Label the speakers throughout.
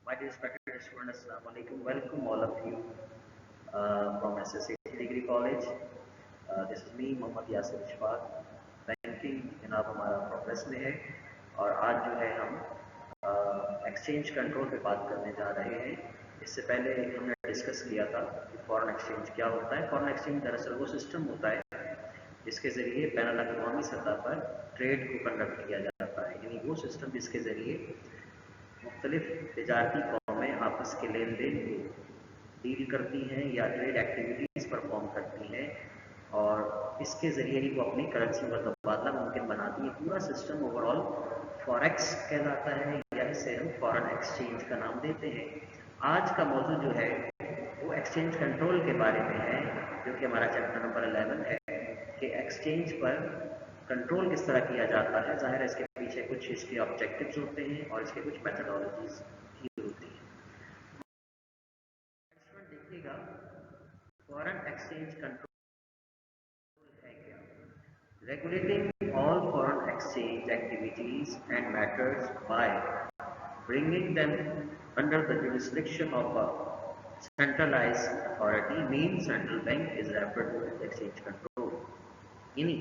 Speaker 1: My respected students, Assalamu alaikum. Welcome all of you from SSAT Degree College. This is me, Mohammad Yasir Ishfaq. Banking जनाब हमारा progress में है और आज जो है हम एक्सचेंज कंट्रोल पे बात करने जा रहे हैं. इससे पहले हमने डिस्कस किया था कि फॉरेन एक्सचेंज क्या होता है. फॉरेन एक्सचेंज दरअसल वो सिस्टम होता है जिसके ज़रिए बैनुल अक़वामी सतह पर ट्रेड को कंडक्ट किया जाता है. यानी वो सिस्टम जिसके ज़रिए मुख्तलिफ तजारती कौमें आपस के लेन देन को डील करती हैं या ट्रेड एक्टिविटीज़ परफॉर्म करती हैं और इसके ज़रिए ही वो अपनी करेंसी का तबादला मुमकिन बनाती है. पूरा सिस्टम ओवरऑल फॉरेक्स कहलाता है या इसे हम फॉरेन एक्सचेंज का नाम देते हैं. आज का मौजू जो है वो एक्सचेंज कंट्रोल के बारे में है, जो कि हमारा चैप्टर नंबर 11 है कि एक्सचेंज पर कंट्रोल किस तरह किया जाता है. जाहिर है इसके पीछे कुछ इसके ऑब्जेक्टिव्स होते हैं और इसके कुछ मेथडोलॉजीज भी होती हैं. देखिएगा फॉरेन एक्सचेंज कंट्रोल है क्या. Regulating all foreign exchange activities and matters by bringing them under the jurisdiction of a centralized authority means central bank is referred to as exchange control. यानी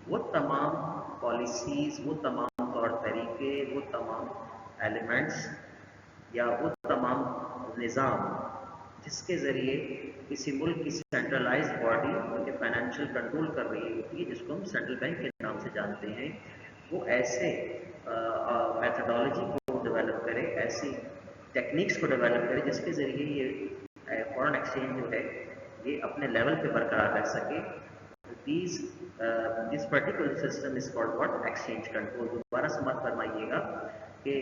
Speaker 1: वो तमाम पॉलिसीज़, वो तमाम तौर तरीके, वो तमाम एलिमेंट्स या वो तमाम निज़ाम जिसके ज़रिए किसी मुल्क की सेंट्रलाइज्ड बॉडी उनके फाइनेंशियल कंट्रोल कर रही होती है, जिसको हम सेंट्रल बैंक के नाम से जानते हैं, वो ऐसे मेथडोलॉजी को डेवलप करे, ऐसी टेक्निक्स को डेवलप करे जिसके ज़रिए ये फॉरेन एक्सचेंज जो है ये अपने लेवल पे बरकरार रह सके. This particular system is called what exchange control. दोबारा समाप्त फरमाइएगा कि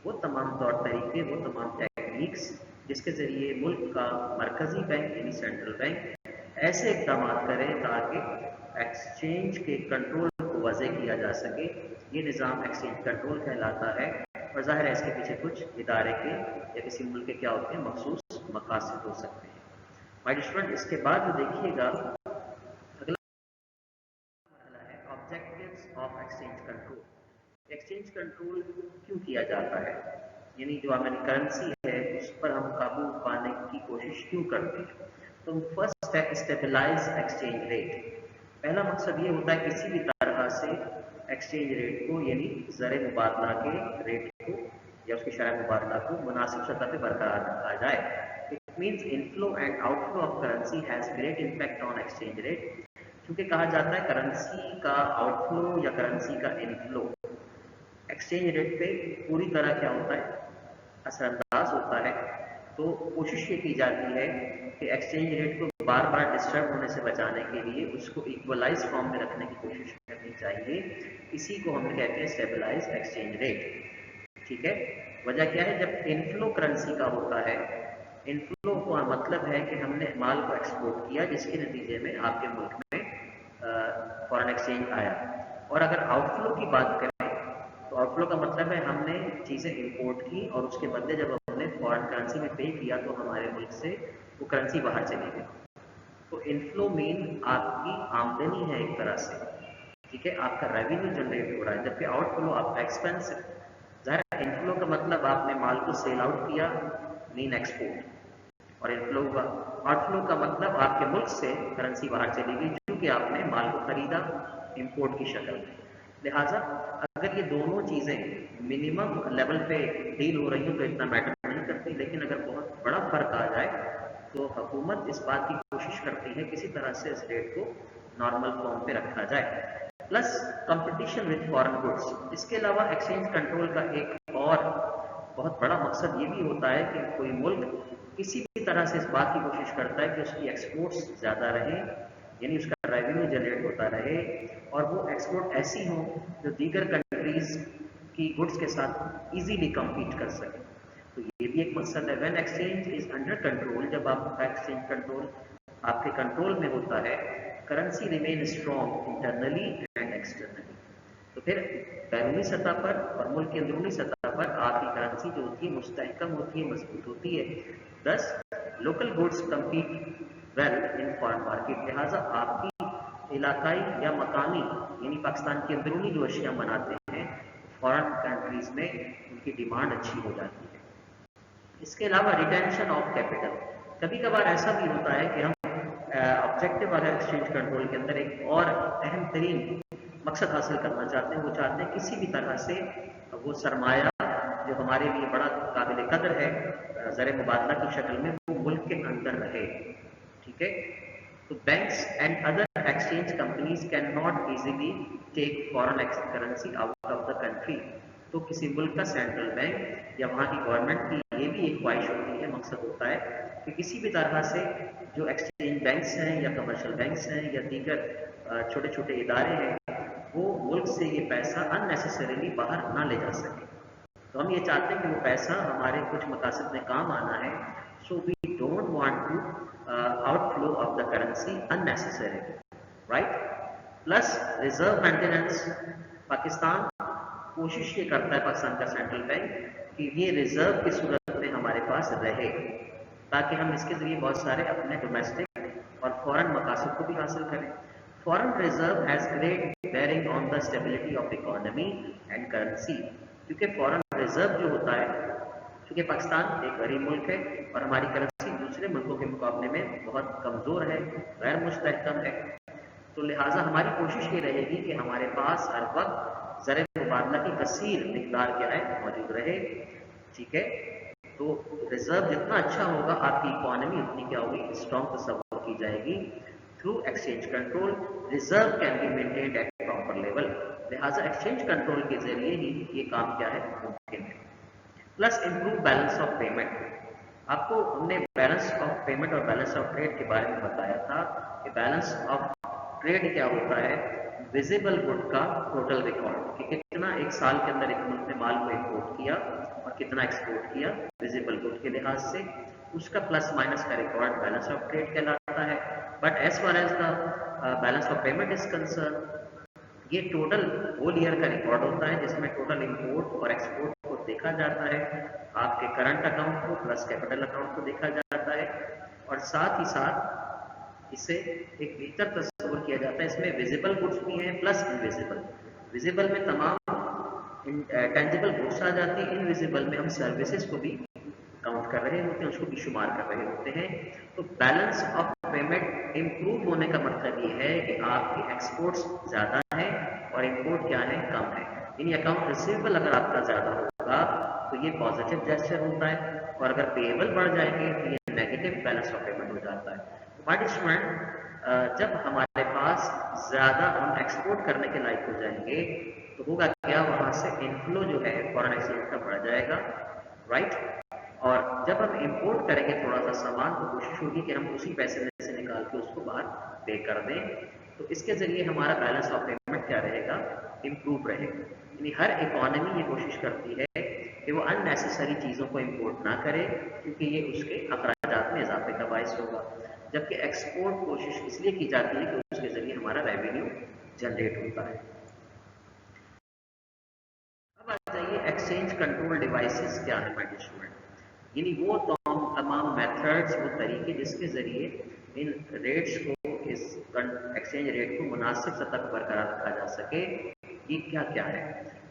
Speaker 1: वो तमाम तौर तरीके, वो तमाम टेक्निक्स जिसके ज़रिए मुल्क का मरकज़ी बैंक यानी सेंट्रल बैंक ऐसे इक़दाम करे ताकि एक्सचेंज के कंट्रोल को वज़े किया जा सके. ये निज़ाम एक्सचेंज कंट्रोल कहलाता है और ज़ाहिर है इसके पीछे कुछ इदारे के या किसी मुल्क के क्या होते हैं मखसूस मकासद हो सकते हैं. माय स्टूडेंट, इसके बाद जो देखिएगा अगला मरहला है objectives of exchange control. Exchange control क्यों किया जाता है, यानी जो हमारी करेंसी है उस पर हम काबू पाने की कोशिश क्यों करते हैं. तो फर्स्ट है स्टेबलाइज एक्सचेंज रेट. पहला मकसद ये होता है किसी भी तरह से एक्सचेंज रेट को यानी ज़र मुबादला के रेट को या उसकी शरह मुबादला को मुनासिब सतह पर बरकरार रखा जाए. It means inflow and outflow of currency has great impact on exchange rate. क्योंकि कहा जाता है करेंसी का आउटफ्लो या करेंसी का इनफ्लो एक्सचेंज रेट पे पूरी तरह क्या होता है, असरअंदाज होता है. तो कोशिश ये की जाती है कि एक्सचेंज रेट को बार बार डिस्टर्ब होने से बचाने के लिए उसको इक्वलाइज फॉर्म में रखने की कोशिश करनी चाहिए. इसी को हम कहते हैं स्टेबलाइज एक्सचेंज रेट. ठीक है, वजह क्या है, जब इनफ्लो करेंसी का होता है, इनफ्लो का मतलब है कि हमने माल को एक्सपोर्ट किया जिसके नतीजे में आपके मुल्क में फॉरेन एक्सचेंज आया. और अगर आउटफ्लो की बात करें तो आउटफ्लो का मतलब है हमने चीज़ें इंपोर्ट की और उसके बदले जब हमने फॉरेन करेंसी में पे किया तो हमारे मुल्क से वो करेंसी बाहर चली गई. तो इनफ्लो मीन आपकी आमदनी है एक तरह से, ठीक है, आपका रेवेन्यू जनरेट हो रहा है, जबकि आउटफ्लो आपका एक्सपेंस है. ज़ाहिर है इनफ्लो का मतलब आपने माल को सेल आउट किया, मीन एक्सपोर्ट, और इनफ्लो का आउटफ्लो का मतलब आपके मुल्क से करेंसी बाहर चली गई क्योंकि आपने माल को खरीदा इंपोर्ट की शक्ल में. लिहाजा अगर ये दोनों चीज़ें मिनिमम लेवल पे डील हो रही हो तो इतना मैटर नहीं करती, लेकिन अगर बहुत बड़ा फ़र्क आ जाए तो हुकूमत इस बात की कोशिश करती है किसी तरह से इस रेट को नॉर्मल फॉर्म पे रखा जाए. Plus competition with foreign goods. इसके अलावा एक्सचेंज कंट्रोल का एक और बहुत बड़ा मकसद ये भी होता है कि कोई मुल्क किसी भी तरह से इस बात की कोशिश करता है कि उसकी एक्सपोर्ट्स ज़्यादा रहें, यानी उसका रेवेन्यू जनरेट होता रहे और वो एक्सपोर्ट ऐसी हो जो दीगर कंट्रीज़ की गुड्स के साथ इजीली कम्पीट कर सके. तो ये भी एक मकसद है. When exchange is under control, जब आपका एक्सचेंज कंट्रोल आपके कंट्रोल में होता है, currency remain strong internally and externally. तो फिर बैरूनी सतह पर और मुल्क की अंदरूनी सतह पर आपकी करेंसी जो होती है मुस्तहकम होती है, मजबूत होती है. दस local goods compete well in foreign market. लिहाजा आपकी इलाकाई या मकामी यानी पाकिस्तान की अंदरूनी जो अशिया बनाते हैं फॉरेन कंट्रीज़ में उनकी डिमांड अच्छी हो जाती है. इसके अलावा रिटेंशन ऑफ कैपिटल, कभी कभार ऐसा भी होता है कि हम ऑब्जेक्टिव वाले एक्सचेंज कंट्रोल के अंदर एक और अहम तरीन मकसद हासिल करना चाहते हैं। वो चाहते हैं किसी भी तरह से वो सरमाया जो हमारे लिए बड़ा काबिल कदर है ज़र मुबादला की शक्ल में, वो मुल्क के अंदर रहे। ठीक है, तो banks and other exchange companies can not easily take foreign currency out of the country. तो किसी मुल्क का सेंट्रल बैंक या वहाँ की गवर्नमेंट की ये भी एक ख्वाहिश होती है, मकसद होता है कि किसी भी तरह से जो एक्सचेंज बैंक्स हैं या कमर्शियल बैंक्स हैं या दीगर छोटे छोटे इदारे हैं, वो मुल्क से ये पैसा अननेसेसरीली बाहर ना ले जा सके। तो हम ये चाहते हैं कि वो पैसा हमारे कुछ मकासद में काम आना है। So we don't want to outflow of the currency unnecessarily, right. Plus reserve maintenance, Pakistan कोशिश ये करता है, पाकिस्तान का सेंट्रल बैंक, कि ये रिजर्व की सूरत में हमारे पास रहे, ताकि हम इसके जरिए बहुत सारे अपने डोमेस्टिक और फॉरेन मकासद को भी हासिल करें। Foreign reserve has great bearing on the stability of economy and currency, क्योंकि फॉरेन रिजर्व जो होता है, क्योंकि पाकिस्तान एक गरीब मुल्क है और हमारी करेंसी दूसरे मुल्कों के मुकाबले में बहुत कमज़ोर है, गैर मुस्तहकम है, तो लिहाजा हमारी कोशिश ये रहेगी कि हमारे पास हर वक्त ज़र मुबादला की कसीर मिकदार क्या है, मौजूद रहे। ठीक है, तो रिजर्व जितना अच्छा होगा, आपकी इकोनॉमी उतनी क्या होगी, स्ट्रॉन्ग तस्वर की जाएगी। Through exchange control reserve can be maintained eight proper level. लिहाजा एक्सचेंज कंट्रोल के जरिए ही ये काम क्या है, मुमकिन है। Plus improve balance of payment, आपको हमने बैलेंस ऑफ पेमेंट और बैलेंस ऑफ ट्रेड के बारे में बताया था कि बैलेंस ऑफ ट्रेड क्या होता है, विजिबल गुड का टोटल रिकॉर्ड, कि कितना एक साल के अंदर एक मुल्क ने माल को इम्पोर्ट किया और कितना एक्सपोर्ट किया विजिबल गुड के लिहाज से, उसका प्लस माइनस का रिकॉर्ड बैलेंस ऑफ ट्रेड कहलाता है। But as far as the balance of payment is concern, ये टोटल होल ईयर का रिकॉर्ड होता है, जिसमें टोटल इम्पोर्ट और एक्सपोर्ट को देखा जाता है, आपके करंट अकाउंट को प्लस कैपिटल अकाउंट को देखा जाता है, और साथ ही साथ इसे एक बेहतर तस्वीर किया जाता है। इसमें विजिबल गुड्स भी हैं प्लस इनविजिबल। विजिबल में तमाम टेंजिबल गुड्स आ जाती है, इनविजिबल में हम सर्विसेज को भी काउंट कर रहे होते हैं, उसको भी शुमार कर रहे होते हैं। तो बैलेंस ऑफ पेमेंट इम्प्रूव होने का मतलब ये है कि आपकी एक्सपोर्ट्स ज़्यादा है और इम्पोर्ट क्या है, कम है। यानी अकाउंट रिसीवेबल अगर आपका ज़्यादा होगा तो ये पॉजिटिव जेस्चर होता है, और अगर पेएबल बढ़ जाएंगे तो ये नेगेटिव बैलेंस ऑफ पेमेंट हो जाता है। पार्टिसिपेंट जब हमारे पास ज़्यादा हम एक्सपोर्ट करने के लायक हो जाएंगे तो होगा क्या, वहाँ से इनफ्लो जो है फॉरेन एक्सचेंज का बढ़ जाएगा, राइट। और जब हम इंपोर्ट करेंगे थोड़ा सा सामान, तो कोशिश होगी कि हम उसी पैसे में से निकाल के उसको बाहर पे कर दें। तो इसके जरिए हमारा बैलेंस ऑफ पेमेंट क्या रहेगा, इम्प्रूव रहेगा। यानी हर इकोनॉमी ये कोशिश करती है कि वो अननेसेसरी चीज़ों को इम्पोर्ट ना करे, क्योंकि ये उसके अखराजात में इजाफे का बायस होगा। जबकि एक्सपोर्ट कोशिश इसलिए की जाती है कि उसके जरिए हमारा रेवेन्यू जनरेट होता है। अब आ जाइए एक्सचेंज कंट्रोल डिवाइसेस क्या है माय स्टूडेंट, यानी वो तमाम मेथड्स, वो तरीके जिसके जरिए इन रेट्स को, इस एक्सचेंज रेट को मुनासिब सतह पर बरकरार रखा जा सके, ये क्या क्या है।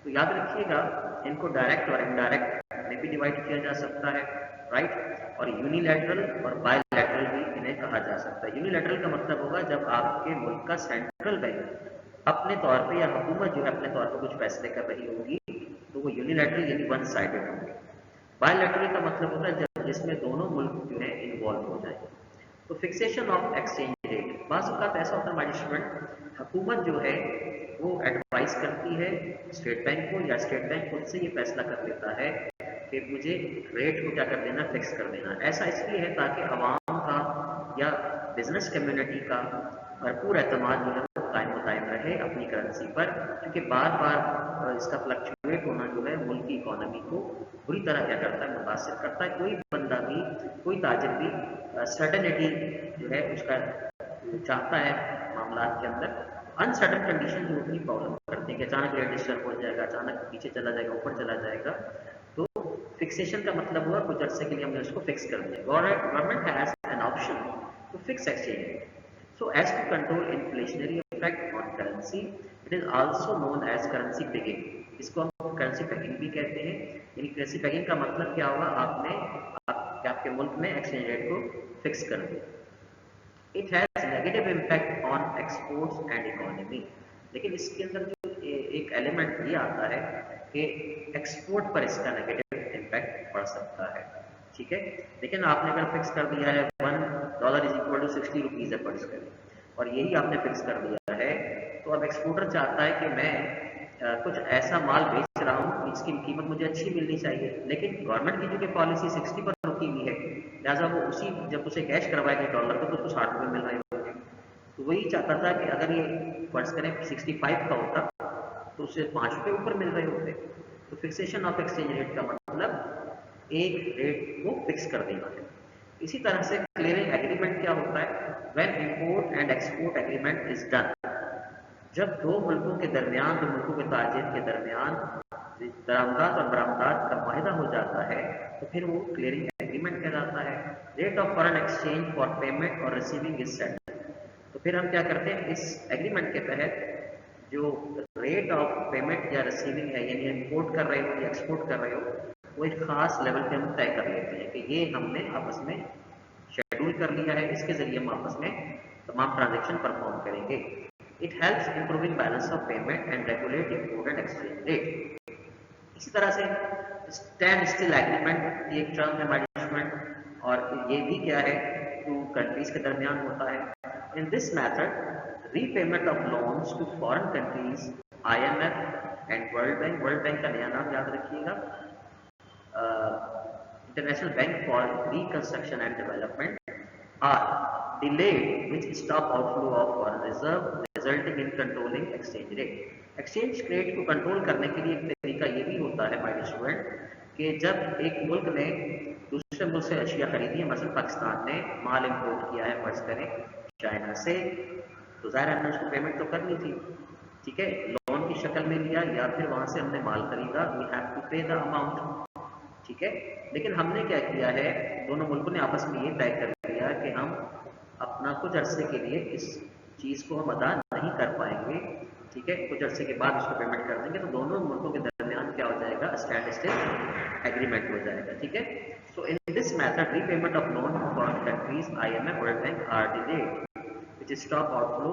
Speaker 1: तो याद रखिएगा, इनको डायरेक्ट और इनडायरेक्ट में भी डिवाइड किया जा सकता है, राइट। और यूनिलैटरल और बायलैटरल भी इन्हें कहा जा सकता है। यूनिलैटरल का मतलब होगा जब आपके मुल्क का सेंट्रल बैंक अपने तौर पे या हुकूमत जो है अपने तौर पे कुछ फैसले कर रही होगी, तो वो यूनिलैटरल यानी वन साइडेड होंगे। बायलैटरल का मतलब होता है जब जिसमें दोनों मुल्क जो है इन्वॉल्व हो जाए। तो फिक्सेशन ऑफ एक्सचेंज रेट, बाज़ औक़ात ऐसा होता है हमारी स्टूडेंट, हुकूमत जो है वो एडवाइस करती है स्टेट बैंक को, या स्टेट बैंक खुद से ये फैसला कर लेता है कि मुझे रेट को क्या कर देना, फिक्स कर देना। ऐसा इसलिए है ताकि अवाम का या बिजनेस कम्युनिटी का भरपूर एतमाद जो है वो कायम रहे अपनी करेंसी पर, क्योंकि बार बार इसका फ्लक्चुएट होना जो है मुल्क की इकोनॉमी को बुरी तरह क्या करता है, मुतासिर करता है। कोई बंदा भी, कोई ताजिर भी सर्टेनिटी जो है उसका चाहता है मामला के अंदर। अनसर्टन कंडीशन जो होती है प्रॉब्लम करती है कि अचानक रेट डिस्टर्ब हो जाएगा, अचानक पीछे चला जाएगा, ऊपर चला जाएगा। तो फिक्सेशन का मतलब हुआ कुछ अर्से के लिए हमने उसको फिक्स कर दिया। Government has an option to fix exchange rate so as to control inflationary effect on currency. It is also known as currency pegging. इसको हम करेंसी पेगिंग भी कहते हैं। यानी करेंसी पेगिंग का मतलब क्या होगा, आपके मुल्क में एक्सचेंज रेट को फिक्स कर दिया। It has negative impact on exports and economy. लेकिन इसके अंदर जो एक एलिमेंट ये आता है कि एक्सपोर्ट पर इसका नेगेटिव इम्पैक्ट पड़ सकता है। ठीक है, लेकिन आपने अगर फिक्स कर दिया है $1 इज इक्वल टू 60 रुपीज़ है फर्ज करें, और यही आपने फिक्स कर दिया है, तो अब एक्सपोर्टर चाहता है कि मैं कुछ ऐसा माल बेच रहा हूँ जिसकी कीमत मुझे अच्छी मिलनी चाहिए, लेकिन गवर्नमेंट की जो पॉलिसी 60 पर रुकी हुई है, लिहाजा वो उसी जब उसे कैश करवाएगा डॉलर को तो उसको 60 रुपये मिल रहे होंगे। तो वही चाहता था कि अगर ये फर्ज करें 65 का होता तो उसे 5 रुपये ऊपर मिल रहे होते। तो फिक्सेशन ऑफ एक्सचेंज रेट का मतलब एक रेट को फिक्स कर देना है। इसी तरह से क्लियरिंग एग्रीमेंट क्या होता है, when import and export agreement is done, जब दो मुल्कों के दरमियान, दो मुल्कों के ताजिर के दरमियान दरामदात और बरामदात का माहिदा हो जाता है तो फिर वो क्लियरिंग एग्रीमेंट कहलाता है। Rate of foreign exchange for payment और रिसीविंग इज सेटल्ड। तो फिर हम क्या करते हैं, इस एग्रीमेंट के तहत जो रेट ऑफ पेमेंट या रिसीविंग है, यानी इंपोर्ट कर रहे हो या एक्सपोर्ट कर रहे हो, वो एक खास लेवल पे हम तय कर लेते हैं कि ये हमने आपस में शेड्यूल कर लिया है, इसके जरिए हम आपस में तमाम ट्रांजेक्शन परफॉर्म करेंगे। It helps improving balance of payment and regulate import and exchange rate. इसी तरह से स्टैंड स्टिल एग्रीमेंट एक टर्म है मैनेजमेंट, और ये भी क्या है, टू कंट्रीज के दरमियान होता है। In this method repayment of loans to foreign countries, IMF and world bank का नया नाम याद रखिएगा, international bank for reconstruction and development, are delayed which stop outflow of foreign reserve resulting in controlling exchange rate. Exchange rate को control करने के लिए एक तरीका ये भी होता है माय स्टूडेंट कि जब एक मुल्क ने दूसरे मुल्क से अशिया खरीदी है, मसलन पाकिस्तान ने माल इंपोर्ट किया है फर्ज करें चाइना से, तो ज़ाहिर है हमने उसको पेमेंट तो करनी थी, ठीक है, लोन की शक्ल में लिया या फिर वहां से हमने माल खरीदा, वी हैव टू पे द अमाउंट, ठीक है। लेकिन हमने क्या किया है, दोनों मुल्कों ने आपस में ये तय कर लिया कि हम अपना कुछ अरसे के लिए इस चीज़ को हम अदा नहीं कर पाएंगे, ठीक है, कुछ अरसे के बाद उसको पेमेंट कर देंगे, तो दोनों मुल्कों के दरमियान क्या हो जाएगा, स्टैंड स्टिल एग्रीमेंट हो जाएगा, ठीक है। So in this method repayment of loan for countries IMF world bank are delayed which stop outflow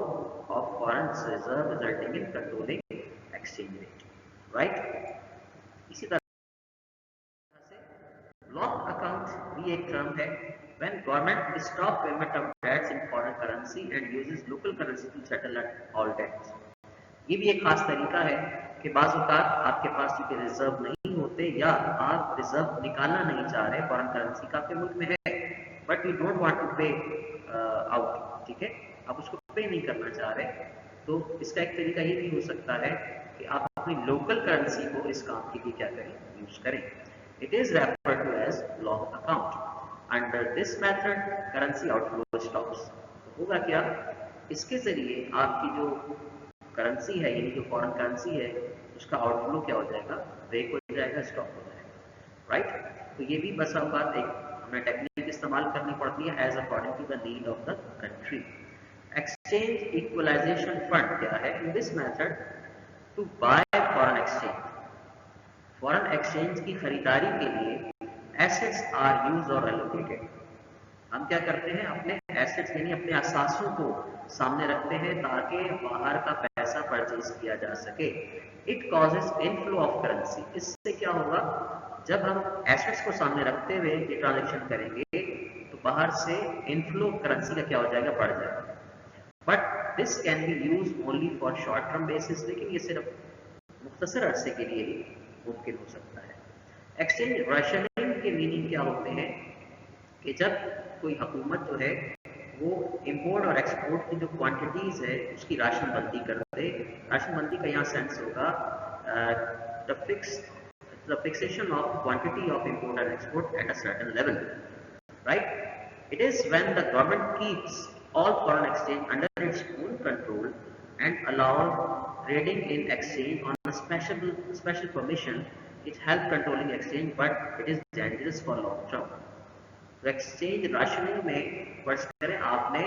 Speaker 1: of foreign reserve resulting in controlling exchange rate, right. इसी तरह लॉक अकाउंट भी एक term है, when government stop payment of debts in foreign currency and uses local currency to settle all debts. ये भी एक खास तरीका है कि बाज़ औक़ात आपके पास चूंकि रिजर्व नहीं होते या आप रिजर्व निकालना नहीं चाह रहे, फॉरेन करेंसी का आपके मुल्क में है but you don't want to pay out, ठीक है, आप उसको पे नहीं करना चाह रहे, तो इसका एक तरीका ये भी हो सकता है कि आप अपनी लोकल करेंसी को इस काम के लिए क्या करें, यूज करें। It is referred to as lock account. Under this method currency outflow stops. तो होगा क्या, इसके जरिए आपकी जो करेंसी है, यानी जो फॉरेन करेंसी है, उसका आउटफ्लो क्या हो जाएगा, ब्रेक हो जाएगा, स्टॉप हो जाएगा, राइट। तो ये भी बस बात एक हमें टेक्निक इस्तेमाल करनी पड़ती है as according to the need of the country. Exchange equalization fund क्या है, in this method to buy foreign exchange, foreign exchange की खरीदारी के लिए एसेट्स आर यूज और एलोकेटेड। हम क्या करते हैं, अपने एसेट्स यानी अपने असासों को सामने रखते हैं ताकि बाहर का पैसा परचेज किया जा सके। It causes inflow of currency. इससे क्या होगा, जब हम एसेट्स को सामने रखते हुए ये ट्रांजेक्शन करेंगे तो बाहर से इनफ्लो करेंसी का क्या हो जाएगा, बढ़ जाएगा। But this can be use only for short term basis, लेकिन ये सिर्फ मुख्तसर अरसे के लिए ही मुमकिन हो सकता है। एक्सचेंज राशनिंग के मीनिंग क्या होते हैं कि जब कोई हुकूमत जो है वो इंपोर्ट और एक्सपोर्ट की जो क्वांटिटीज है उसकी राशन बंदी कर दे। राशन बंदी का यहाँ सेंस होगा the fixation of quantity of import and export at a certain level, right. It is when the government keeps all foreign exchange under its own control and allow trading in exchange on a special permission. It helps controlling exchange, but it is dangerous for long term. तो exchange rationing में फर्ज करें आपने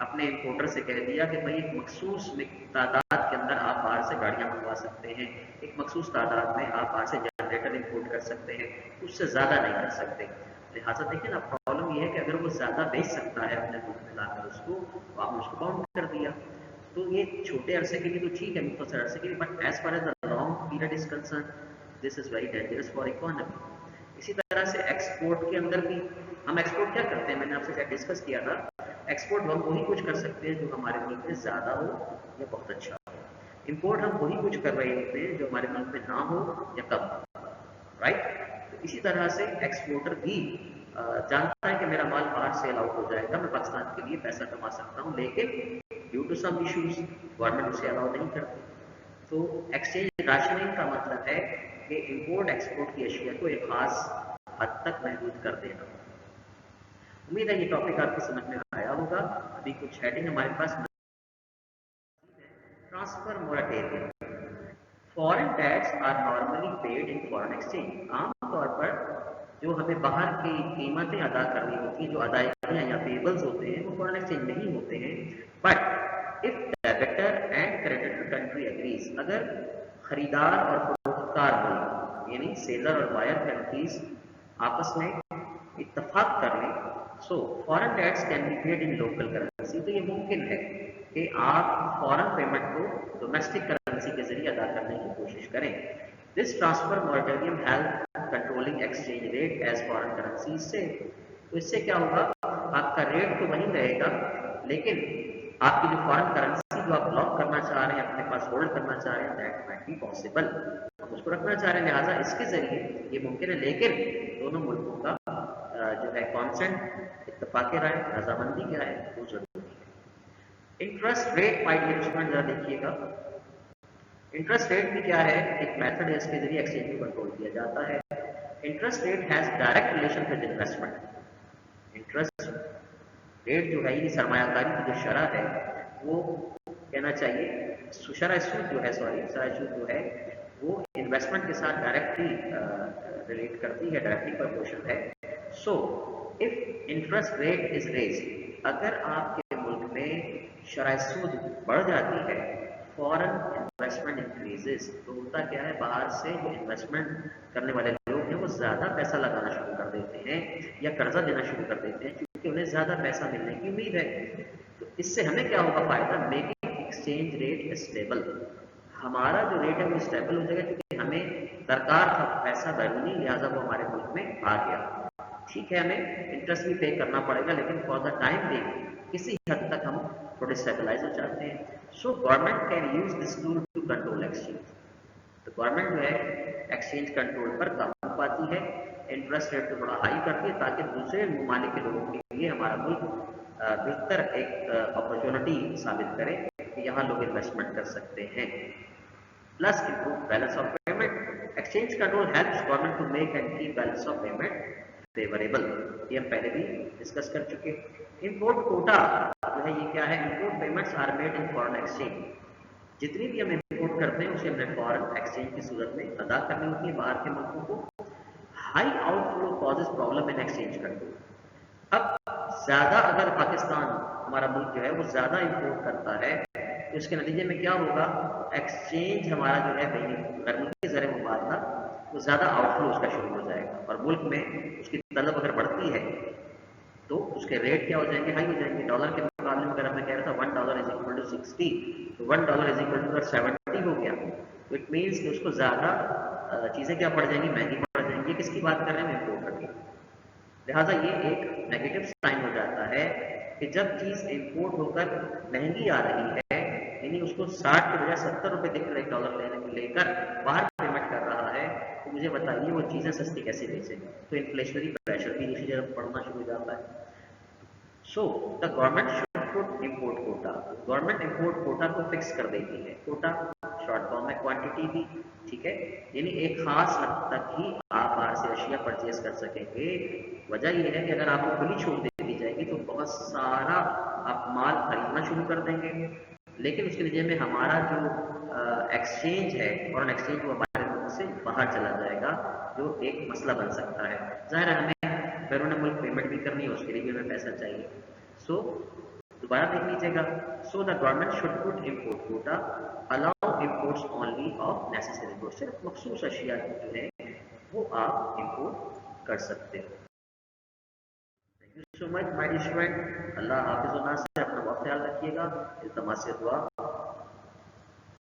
Speaker 1: अपने importer से कह दिया कि भाई एक मखसूस तादाद के अंदर आप बाहर से गाड़ियाँ मंगवा सकते हैं, एक मखसूस तादाद में आप बाहर से जनरेटर इंपोर्ट कर सकते हैं, उससे ज़्यादा नहीं कर सकते। लिहाजा देखिए ना, प्रॉब्लम ये है कि अगर वो ज़्यादा बेच सकता है अपने मुल्क में लाकर उसको, तो आपने उसको बाउंड कर दिया। तो ये छोटे अरसे के लिए तो ठीक है, मुख्तसर अरसे के लिए, but as far as the long period is concern, this is very dangerous for economy. इसी तरह से एक्सपोर्ट के अंदर भी हम एक्सपोर्ट क्या करते हैं, मैंने आपसे क्या डिस्कस किया था, एक्सपोर्ट हम वही कुछ कर सकते हैं जो हमारे मुल्क में ज़्यादा हो या बहुत अच्छा हो। इंपोर्ट हम वही कुछ कर रहे होते हैं जो हमारे मुल्क में ना हो या कम हो, राइट। तो इसी तरह से एक्सपोर्टर भी जानता है कि मेरा माल बाहर सेल आउट हो जाएगा, मैं पाकिस्तान के लिए पैसा कमा सकता हूँ, लेकिन due to some issues government उसे अलाउ नहीं करती। तो एक्सचेंज राशनिंग का मतलब है कि इंपोर्ट एक्सपोर्ट की अशिया को एक खास हद तक महदूद कर देना। उम्मीद है ये टॉपिक आपकी समझ में आया होगा। अभी कुछ हेडिंग हमारे पास, transfer moratorium, foreign tax are normally paid in foreign exchange. आमतौर पर जो हमें बाहर की कीमतें अदा करनी होती हैं, जो अदायगियाँ या पेबल्स होते हैं, वो फॉरेन एक्सचेंज में ही होते हैं। But if debtor and creditor country agrees, अगर खरीदार और फरोख्तकार मुल्क यानी सेलर और बायर कंट्रीज आपस में इत्तफाक कर लें, so foreign tax can be paid in local currency. तो ये मुमकिन है कि आप फॉरेन पेमेंट को डोमेस्टिक करेंसी के जरिए अदा करने की कोशिश करें। This transfer moratorium help controlling exchange rate as foreign currency से। तो इससे क्या होगा, आपका रेट तो वही रहेगा, लेकिन आपकी जो फॉरेन करेंसी जो आप ब्लॉक करना चाह रहे हैं, अपने पास होल्ड करना चाह रहे हैं, दैट माइट बी पॉसिबल, हम उसको रखना चाह रहे हैं। लिहाजा इसके जरिए ये मुमकिन है, लेकिन दोनों मुल्कों का जो है कॉन्सेंट, इत्तफाक राय, रजामंदी क्या है, वो जरूरी है। Interest rate, my dear student जरा देखिएगा, इंटरेस्ट रेट भी क्या है, एक मेथड है, इसके जरिए एक्सचेंज को कंट्रोल किया जाता है। Interest rate has direct relation with investment. Interest rate जो है, ये सरमायाकारी की जो शरह है, वो कहना चाहिए शरह सूद जो है, सॉरी शरह सूद जो है वो इन्वेस्टमेंट के साथ डायरेक्टली रिलेट करती है, डायरेक्टली प्रोपोर्शनल है। So if interest rate is raise, अगर आपके मुल्क में शरह सूद बढ़ जाती है, फॉरेन इन्वेस्टमेंट इंक्रीजेस, तो होता क्या है, बाहर से जो इन्वेस्टमेंट करने वाले लोग हैं वो ज्यादा पैसा लगाना शुरू कर देते हैं या कर्जा देना शुरू कर देते हैं, क्योंकि उन्हें ज्यादा पैसा मिलने की उम्मीद है। तो इससे हमें क्या होगा फायदा, मेकिंग एक्सचेंज रेट स्टेबल, हमारा जो रेट है वो स्टेबल हो जाएगा, क्योंकि हमें दरकार था पैसा बैरूनी, लिहाजा वो हमारे मुल्क में आ गया। ठीक है, हमें इंटरेस्ट भी पे करना पड़ेगा, लेकिन फॉर द टाइम बिंग किसी हद तक हम थोड़े स्टेबलाइज हो जाते हैं। So government can use this tool to control exchange. तो गवर्नमेंट जो है एक्सचेंज कंट्रोल पर काबू पाती है, इंटरेस्ट रेट को थोड़ा हाई करती है, ताकि दूसरे ममालिक के लोगों के लिए हमारा मुल्क बेहतर एक अपॉर्चुनिटी साबित करे कि यहाँ लोग इन्वेस्टमेंट कर सकते हैं। Plus improve balance of payment, exchange control helps government to make and keep balance of payment favourable, ये हम पहले भी डिस्कस कर चुके। इंपोर्ट कोटा जो है, ये क्या है, import payments are made in foreign exchange, जितनी भी हम इंपोर्ट करते हैं उसे हमने फॉरेन एक्सचेंज की सूरत में अदा करनी होती है बाहर के मुल्कों को। High outflow causes problem in exchange control. अब ज्यादा अगर पाकिस्तान हमारा मुल्क जो है वो ज्यादा इंपोर्ट करता है, तो इसके नतीजे में क्या होगा, एक्सचेंज हमारा जो है गैर मुल्की ज़र मुबादला वो ज्यादा आउटफ्लो उसका शुरू हो जाएगा, और मुल्क में उसकी तलब अगर बढ़ती है तो उसके रेट क्या हो जाएंगे, हाई हो जाएंगे। डॉलर के मुकाबले में अगर मैं कह रहा था $1 इज इक्वल टू 60, तो $1 इज इक्वल टू 70 हो गया, तो इट मीन्स कि उसको ज्यादा चीजें क्या पड़ जाएंगी, महंगी पड़ जाएंगी। किसकी बात कर रहे हैं, इंपोर्टर की। लिहाजा ये एक नेगेटिव साइन हो जाता है कि जब चीज इंपोर्ट होकर महंगी आ रही है, यानी उसको 60 के बजाय 70 रुपए दिख रहे $1 लेकर बाहर पेमेंट कर रहा है, तो मुझे बताइए वो चीजें सस्ती कैसे बेचेंगे। तो इन्फ्लेशनरी प्रेशर भी इसी जगह पड़ना शुरू हो जाता है। सो the government should put import Kota, government import Kota को फिक्स कर देती है। कोटा शॉर्ट फॉर्म में क्वांटिटी भी, ठीक है, यानी एक खास हद तक ही आप बाहर से अशिया परचेज कर सकेंगे। वजह यह है कि अगर आपको खुली छूट दे दी जाएगी तो बहुत सारा आप माल खरीदना शुरू कर देंगे, लेकिन उसके नतीजे में हमारा जो एक्सचेंज है, फॉरेन एक्सचेंज, वो हमारे मुल्क से बाहर चला जाएगा, जो एक मसला बन सकता है। जाहिर है हमें बैरून मुल्क पेमेंट भी करनी है, उसके लिए भी हमें पैसा चाहिए। सो दोबारा देख लीजिएगा, so the government should put import quota, allow imports only of necessary goods, सिर्फ मखसूस अशिया जो है वो आप इम्पोर्ट कर सकते हो। Thank you so much my dear student, अल्लाह हाफिज़, अपना बहुत ख्याल रखिएगा, इल्तमास से दुआ